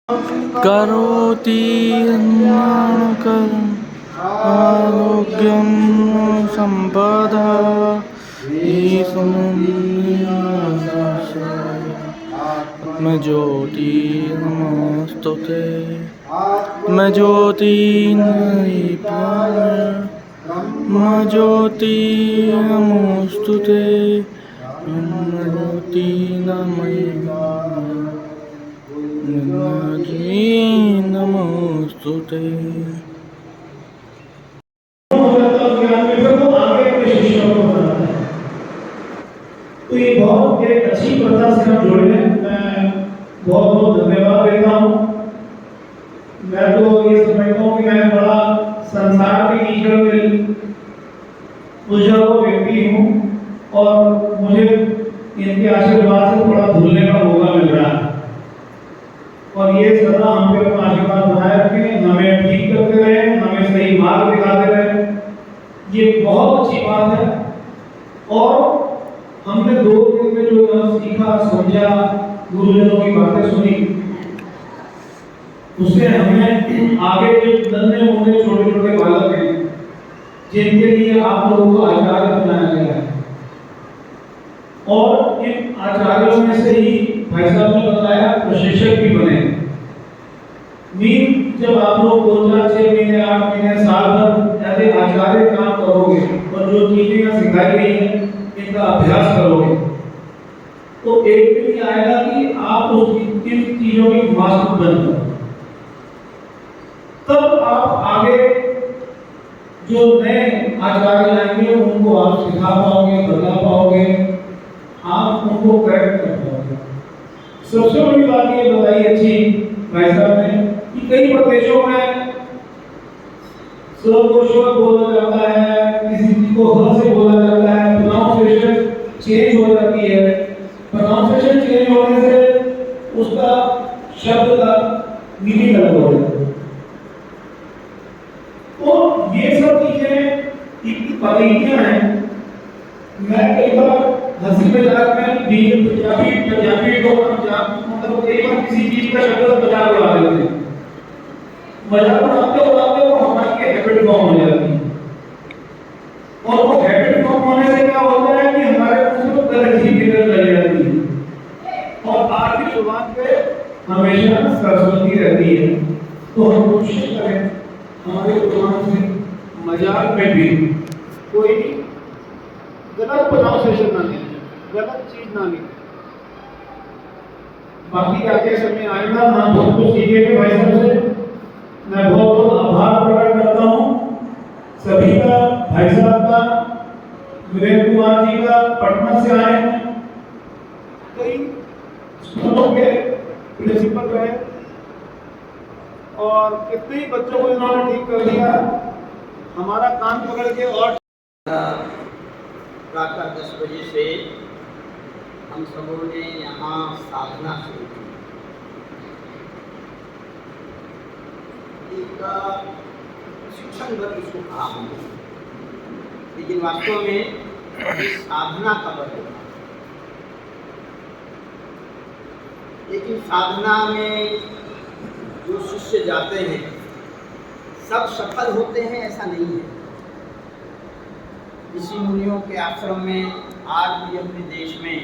करोति अन्यानकरम् आरोग्यं सम्पदा ईशुमन्यासाय आत्मज्योति नमोस्तुते आत्मज्योति नमः ब्रह्मज्योति नमोस्तुते ब्रह्मज्योति नमोस्तुते। तो ये बहुत एक अच्छी प्रथा से हम जुड़े हैं। मैं बहुत बहुत धन्यवाद देता हूँ। मैं तो ये समझता हूँ कि मैं बड़ा संसार के ईश्वर में उलझा हुआ व्यक्ति हूँ और मुझे इनके आशीर्वाद से थोड़ा भूलने का मौका मिल रहा है और ये सदा हम पे अपना आशीर्वाद बनाए रखें, हमें ठीक करते रहे, हमें सही मार्ग दिखाते रहे। ये बहुत अच्छी बात है और हमने 2 दिन में जो सीखा समझा, गुरुजनों की बातें सुनी, उससे हमें आगे जो नन्हे मुन्ने छोटे छोटे बालक हैं जिनके लिए आप लोगों को आचार्य बनाया गया है और इन आचार्यों में से ही भाई साहब ने बताया प्रशिक्षक भी बने। मीन जब आप लोग 2-4-6 महीने 8 महीने साल भर ऐसे आचार्य काम करोगे और जो चीजें यहाँ सिखाई गई हैं इनका अभ्यास करोगे तो एक दिन ये आएगा कि आप उस इन चीजों की मास्टर बन जाओ। तब आप आगे जो नए आचार्य आएंगे उनको आप सिखा पाओगे, बता पाओगे, आप उनको करेक्ट कर पाओगे। सबसे बड़ी बात ये बताई अच्छी भाई साहब ने कि कई प्रदेशों में स्वर को स्वर बोला जाता है, किसी चीज को ह से बोला जाता है, प्रोनाउंसिएशन चेंज हो जाती है। प्रोनाउंसिएशन चेंज होने से उसका शब्द का मीनिंग अलग हो जाता है। तो ये सब चीजें इतनी बारीकियां हैं। मैं कई बार हंसी मजाक में पंजाबी को मतलब कई बार किसी चीज का शब्द मजाक उड़ा देते हैं। मजाक उड़ाते उड़ाते वो हमारी हैबिट फॉर्म हो जाती है और वो हैबिट फॉर्म होने से क्या होता है कि हमारे मुंह से गलत चीज निकल जाती है और आज की जुबान पे हमेशा सरस्वती रहती है। तो हम कोशिश करें हमारे जुबान से मजाक में भी कोई गलत प्रोनाउंसिएशन ना निकले, गलत चीज ना निकले। बाकी आगे समय आएगा, हम बहुत कुछ सीखेंगे भाई साहब से। मैं बहुत बहुत आभार प्रकट करता हूँ सभी का, भाई साहब का, वीरेंद्र कुमार जी का, पटना से आए हैं, कई स्कूलों के प्रिंसिपल रहे और कितने ही बच्चों को इन्होंने ठीक कर दिया। हमारा कान पकड़ के और प्रातः 10 बजे से हम सबों ने यहाँ साधना शुरू की। एक शिक्षण वर्ग इसको कहा हमने, लेकिन वास्तव में ये साधना का वर्ग है। लेकिन साधना में जो शिष्य जाते हैं सब सफल होते हैं ऐसा नहीं है। ऋषि मुनियों के आश्रम में आज भी अपने देश में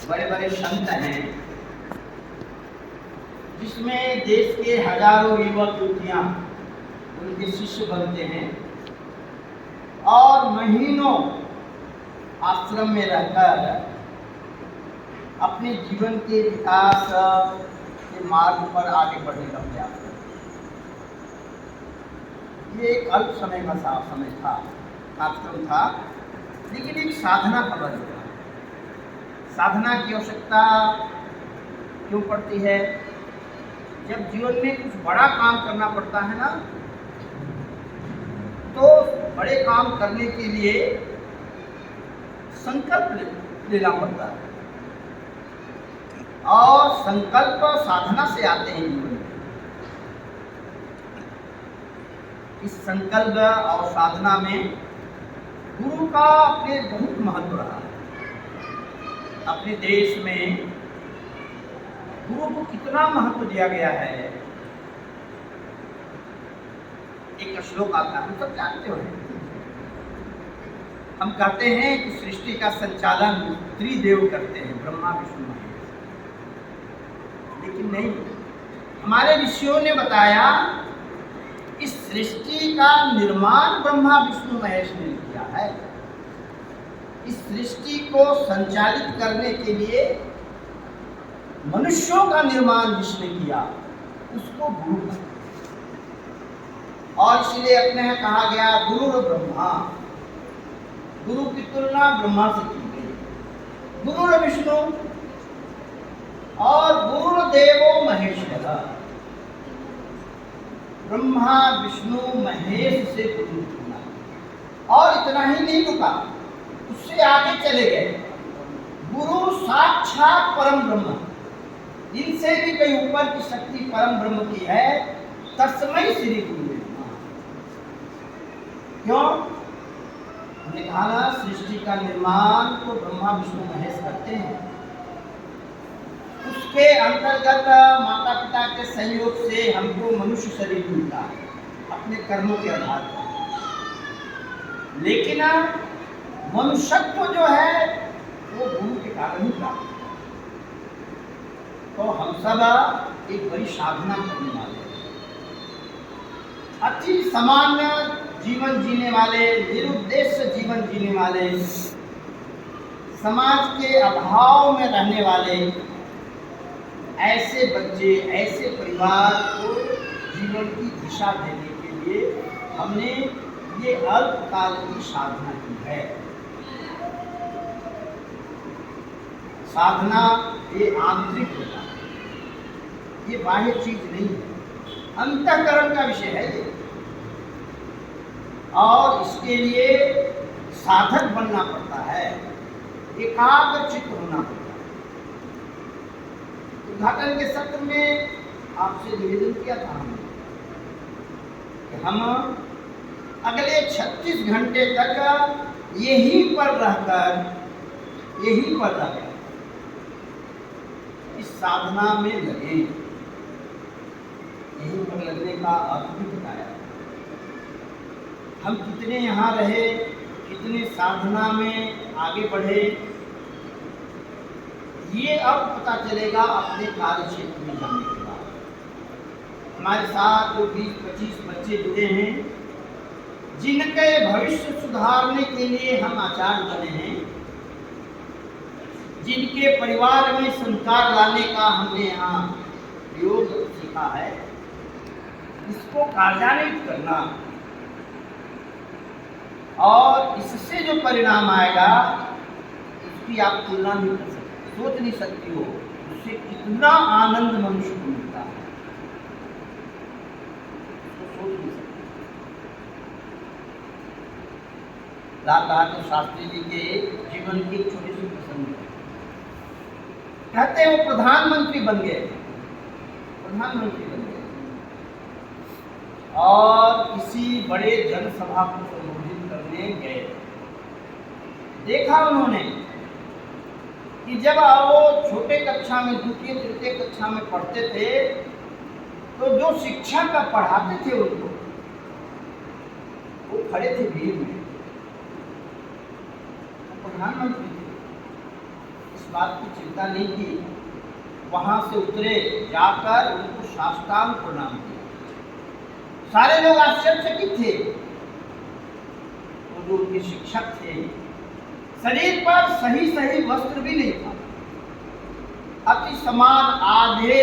बड़े बड़े संत हैं जिसमें देश के हजारों युवक युवतियाँ उनके शिष्य बनते हैं और महीनों आश्रम में रहकर अपने जीवन के विकास के मार्ग पर आगे बढ़ने का प्रयास करते हैं। ये एक अल्प समय का समय था, कार्यक्रम था, लेकिन एक साधना का वर्ग था। साधना की आवश्यकता क्यों पड़ती है? जब जीवन में कुछ बड़ा काम करना पड़ता है ना, तो बड़े काम करने के लिए संकल्प लेना पड़ता है और संकल्प साधना से आते हैं जीवन में। इस संकल्प और साधना में गुरु का अपने बहुत महत्व रहा है। अपने देश में गुरु को कितना महत्व दिया गया है। एक श्लोक आता है, हम सब जानते हो। हम कहते हैं कि सृष्टि का संचालन त्रिदेव करते हैं, ब्रह्मा विष्णु महेश। लेकिन नहीं, हमारे ऋषियों ने बताया इस सृष्टि का निर्माण ब्रह्मा विष्णु महेश ने किया है। इस सृष्टि को संचालित करने के लिए मनुष्यों का निर्माण जिसने किया उसको गुरु कहते हैं। और इसलिए अपने यहाँ कहा गया गुरु ब्रह्मा, गुरु की तुलना ब्रह्मा से की गई। गुरु विष्णु और गुरुदेवो महेश्वर, ब्रह्मा विष्णु महेश से गुरु चुना। और इतना ही नहीं रुका, उससे आगे चले गए। गुरु साक्षात परम ब्रह्म, इनसे भी कहीं ऊपर की शक्ति परम ब्रह्म की है। तस्मै श्री गुरु। क्यों? हमने कहा ना, सृष्टि का निर्माण तो ब्रह्मा विष्णु महेश करते हैं। उसके अंतर्गत माता पिता के संयोग से हमको मनुष्य शरीर मिलता है अपने कर्मों के आधार पर। लेकिन मनुष्यत्व जो है वो गुरु के कारण ही प्राप्त। तो हम सब एक बड़ी साधना करने वाले हैं, अति सामान्य जीवन जीने वाले, निरुद्देश्य जीवन जीने वाले, समाज के अभाव में रहने वाले ऐसे बच्चे, ऐसे परिवार को जीवन की दिशा देने के लिए हमने ये अल्पकाल की साधना की है। साधना ये आंतरिक होता है, ये बाह्य चीज नहीं है, अंतःकरण का विषय है ये। और इसके लिए साधक बनना पड़ता है, एकाग्र चित्त होना पड़ता है। उद्घाटन के सत्र में आपसे निवेदन किया था हमने कि हम अगले 36 घंटे तक यहीं पर रहकर इस साधना में लगे। यहीं पर लगने का अर्थ भी बताया। हम कितने यहाँ रहे, कितने साधना में आगे बढ़े, ये अब पता चलेगा अपने कार्य क्षेत्र में जाने के बाद। हमारे साथ जो 20-25 बच्चे जुड़े हैं, जिनके भविष्य सुधारने के लिए हम आचार्य बने हैं, जिनके परिवार में संस्कार लाने का हमने यहाँ योग सीखा है, इसको कार्यान्वित करना और इससे जो परिणाम आएगा उसकी आप तुलना नहीं कर सकते, सोच नहीं सकती हो उससे कितना आनंद मनुष्य को मिलता है, उसको सोच नहीं सकते। लाल बहादुर शास्त्री जी के जीवन की एक छोटी सी प्रसंग है। कहते हैं वो प्रधानमंत्री बन गए और किसी बड़े जनसभा को संबोधित करने गए। देखा उन्होंने कि जब वो छोटे कक्षा में, द्वितीय तृतीय कक्षा में पढ़ते थे, तो जो शिक्षक पढ़ाते थे उनको, वो खड़े थे भीड़ में, प्रधानमंत्री थे, इस बात की चिंता नहीं की, वहां से उतरे, जाकर उनको साष्टांग प्रणाम किया। सारे लोग आश्चर्यचकित थे। वो जो उनके शिक्षक थे, शरीर पर सही वस्त्र भी नहीं था, अति समान आधे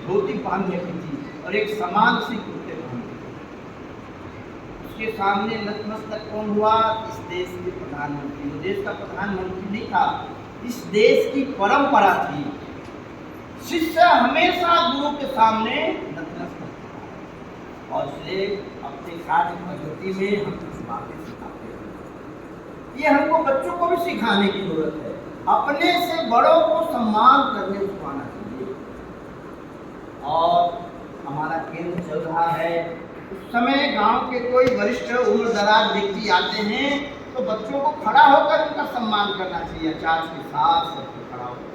धोती पहन रखी थी और एक समान सी कुर्ते पहन रखे। उसके सामने नतमस्तक कौन हुआ? इस देश के प्रधानमंत्री। वो देश का प्रधानमंत्री नहीं था, इस देश की परंपरा थी। शिष्य हमेशा गुरु के सामने नतमस्तक और इसलिए अपने कार्य पद्धति में हम कुछ बातें सिखाते हैं। ये हमको बच्चों को भी सिखाने की जरूरत है। अपने से बड़ों को सम्मान करने को आना चाहिए। और हमारा केंद्र चल रहा है, उस समय गांव के कोई वरिष्ठ उम्रदराज व्यक्ति आते हैं तो बच्चों को खड़ा होकर उनका सम्मान करना चाहिए। आचार्य के साथ सबको खड़ा होकर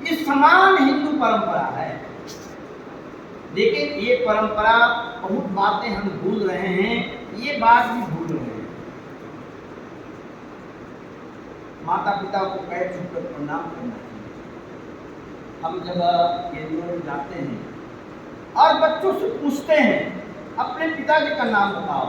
ये समान हिंदू परंपरा है। लेकिन ये परंपरा बहुत बातें हम भूल रहे हैं, ये बात भी भूल रहे हैं। माता पिता को पैर छूकर प्रणाम करना चाहिए। हम जब केंद्रों में जाते हैं और बच्चों से पूछते हैं अपने पिताजी का नाम बताओ,